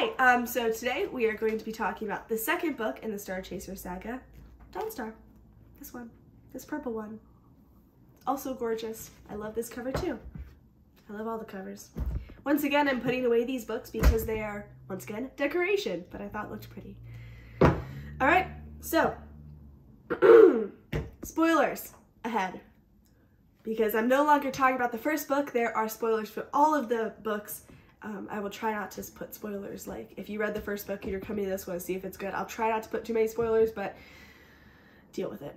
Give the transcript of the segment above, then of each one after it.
Hi, so today we are going to be talking about the second book in the Starchaser Saga, Dawnstar. This one, this purple one. Also gorgeous. I love this cover too. I love all the covers. Once again, I'm putting away these books because they are, once again, decoration, but I thought it looked pretty. All right, so, spoilers ahead. Because I'm no longer talking about the first book, there are spoilers for all of the books. I will try not to put spoilers, like if you read the first book and you're coming to this one to see if it's good, I'll try not to put too many spoilers, but deal with it.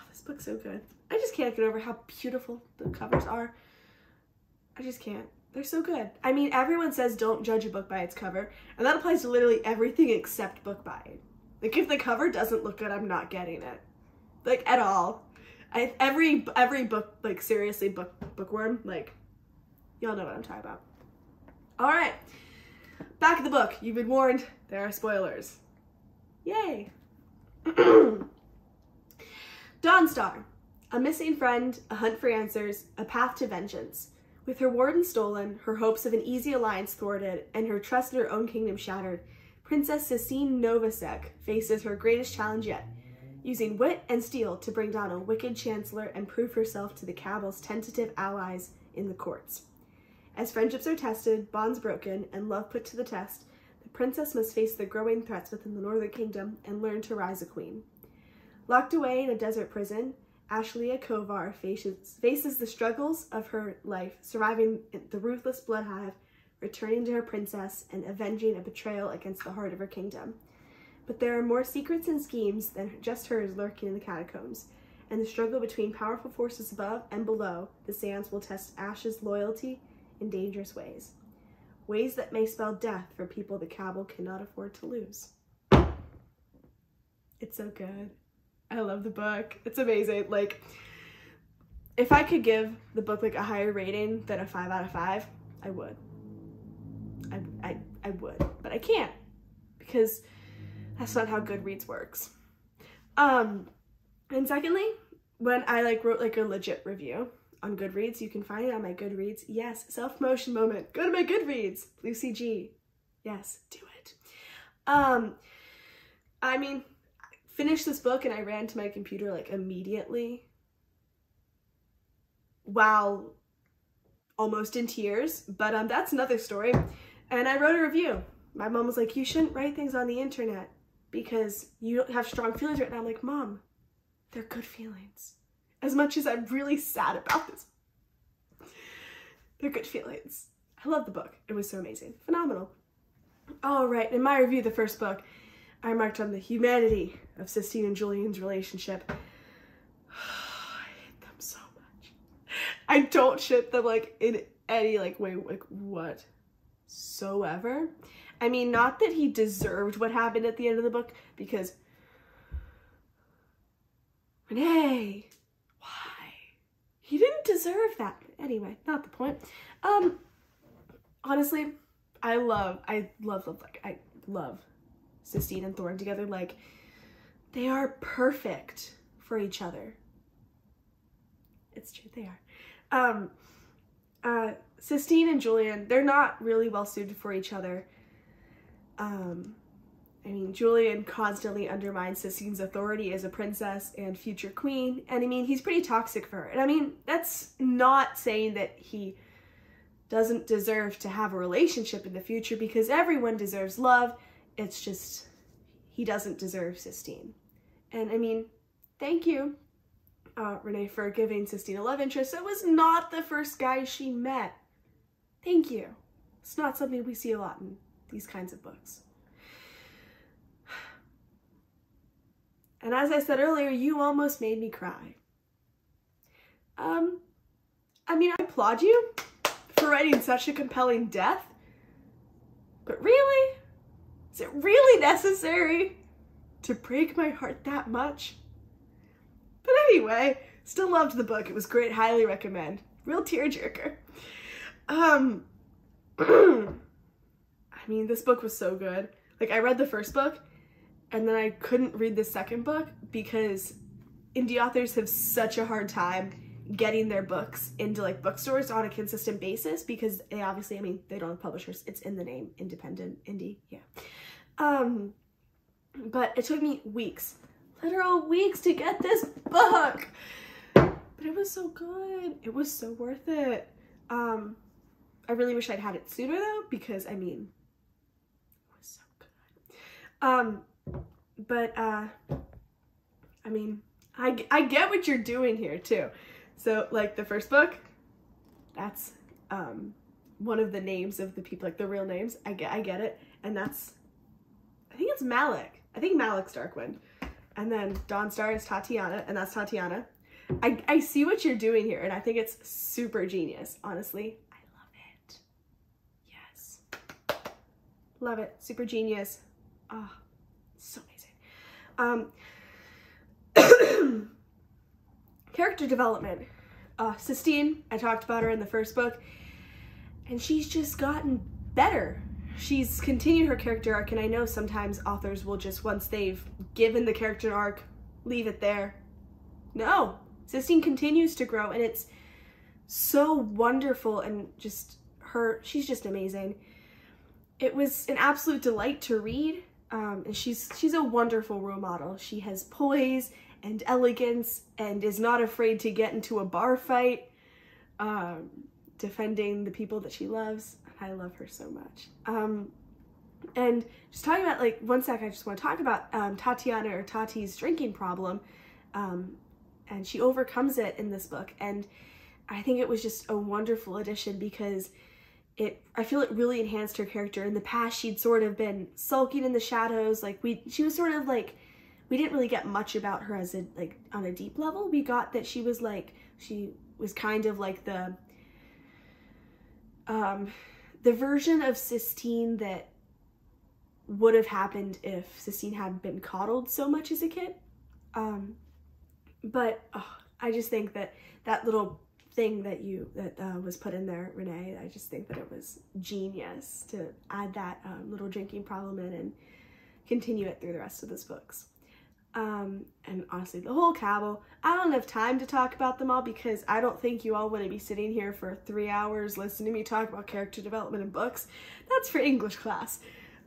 This book's so good. I just can't get over how beautiful the covers are. I just can't. They're so good. I mean, everyone says don't judge a book by its cover, and that applies to literally everything except book buying. Like, if the cover doesn't look good, I'm not getting it. Like, at all. Every book, like, seriously, bookworm, like, y'all know what I'm talking about. All right, back of the book. You've been warned, there are spoilers. Yay. Dawnstar, a missing friend, a hunt for answers, a path to vengeance. With her warden stolen, her hopes of an easy alliance thwarted, and her trust in her own kingdom shattered, Princess Cecine Novosek faces her greatest challenge yet, using wit and steel to bring down a wicked chancellor and prove herself to the cabal's tentative allies in the courts. As friendships are tested, bonds broken, and love put to the test, the princess must face the growing threats within the northern kingdom and learn to rise a queen. Locked away in a desert prison, Ashleigh Kovar faces the struggles of her life, surviving the ruthless blood hive, returning to her princess, and avenging a betrayal against the heart of her kingdom. But there are more secrets and schemes than just hers lurking in the catacombs, and the struggle between powerful forces above and below the sands will test Ash's loyalty in dangerous ways. Ways that may spell death for people the cabal cannot afford to lose. It's so good. I love the book. It's amazing. Like, if I could give the book like a higher rating than a 5 out of 5, I would. I would, but I can't because that's not how Goodreads works. And secondly, when I wrote a legit review on Goodreads, you can find it on my Goodreads. Yes, self-promotion moment. Go to my Goodreads. Lucy G. Yes, do it. I mean, I finished this book and I ran to my computer immediately while almost in tears, but that's another story. And I wrote a review. My mom was like, you shouldn't write things on the internet because you don't have strong feelings right now. I'm like, Mom, they're good feelings. As much as I'm really sad about this, they're good feelings. I love the book. It was so amazing. Phenomenal. All right, in my review of the first book, I marked on the humanity of Cecine and Julian's relationship. I hate them so much. I don't ship them in any way whatsoever. I mean, not that he deserved what happened at the end of the book, because Renee, why? He didn't deserve that. Anyway, not the point. Honestly, I love Cecine and Thorn together. They are perfect for each other. It's true, they are. Cecine and Julian, they're not really well suited for each other. I mean, Julian constantly undermines Cecine's authority as a princess and future queen, and I mean, he's pretty toxic for her. And I mean, that's not saying that he doesn't deserve to have a relationship in the future, because everyone deserves love. It's just, he doesn't deserve Cecine. And I mean, thank you, Renee, for giving Cecine a love interest. It was not the first guy she met. Thank you. It's not something we see a lot in these kinds of books. And as I said earlier, you almost made me cry. I mean, I applaud you for writing such a compelling death, but really? Is it really necessary to break my heart that much? But anyway, still loved the book. It was great. Highly recommend. Real tearjerker. I mean, this book was so good. I read the first book and then I couldn't read the second book because indie authors have such a hard time getting their books into like bookstores on a consistent basis, because they obviously, I mean, they don't have publishers. It's in the name, independent, indie, yeah. But it took me weeks, literal weeks to get this book. But it was so good. It was so worth it. I really wish I'd had it sooner though, because I mean, it was so good. But I mean, I get what you're doing here too. So like the first book, that's one of the names of the people, like the real names. I get it. And that's, I think it's Malik. I think Malik's Darkwind. And then Dawnstar is Tatiana, and that's Tatiana. I see what you're doing here, and I think it's super genius, honestly. I love it. Yes. Love it. Super genius. Oh, so amazing. Character development. Sistine, I talked about her in the first book, and she's just gotten better. She's continued her character arc, and I know sometimes authors will just, once they've given the character an arc, leave it there. No, Sistine continues to grow, and it's so wonderful, and just she's just amazing. It was an absolute delight to read, and she's a wonderful role model. She has poise and elegance, and is not afraid to get into a bar fight, defending the people that she loves. I love her so much. And just talking about, like, one sec, I just want to talk about Tatiana, or Tati's drinking problem, and she overcomes it in this book, and I think it was just a wonderful addition, because I feel it really enhanced her character. In the past, she'd sort of been sulking in the shadows, like she was sort of like, we didn't really get much about her as like on a deep level. We got that she was kind of like the version of Sistine that would have happened if Sistine hadn't been coddled so much as a kid. But I just think that little thing that was put in there, Renee, I just think that it was genius to add that little drinking problem in and continue it through the rest of those books. And honestly, the whole cabal, I don't have time to talk about them all, because I don't think you all want to be sitting here for 3 hours listening to me talk about character development in books. That's for English class.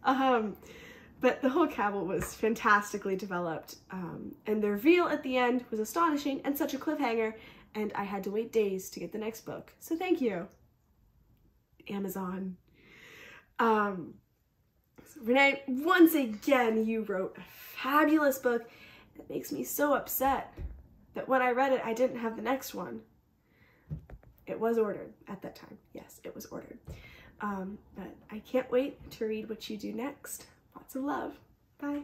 But the whole cabal was fantastically developed, and the reveal at the end was astonishing and such a cliffhanger, and I had to wait days to get the next book. So thank you, Amazon. Renee, once again, you wrote a fabulous book. It makes me so upset that when I read it, I didn't have the next one. It was ordered at that time. Yes, it was ordered. But I can't wait to read what you do next. Lots of love. Bye.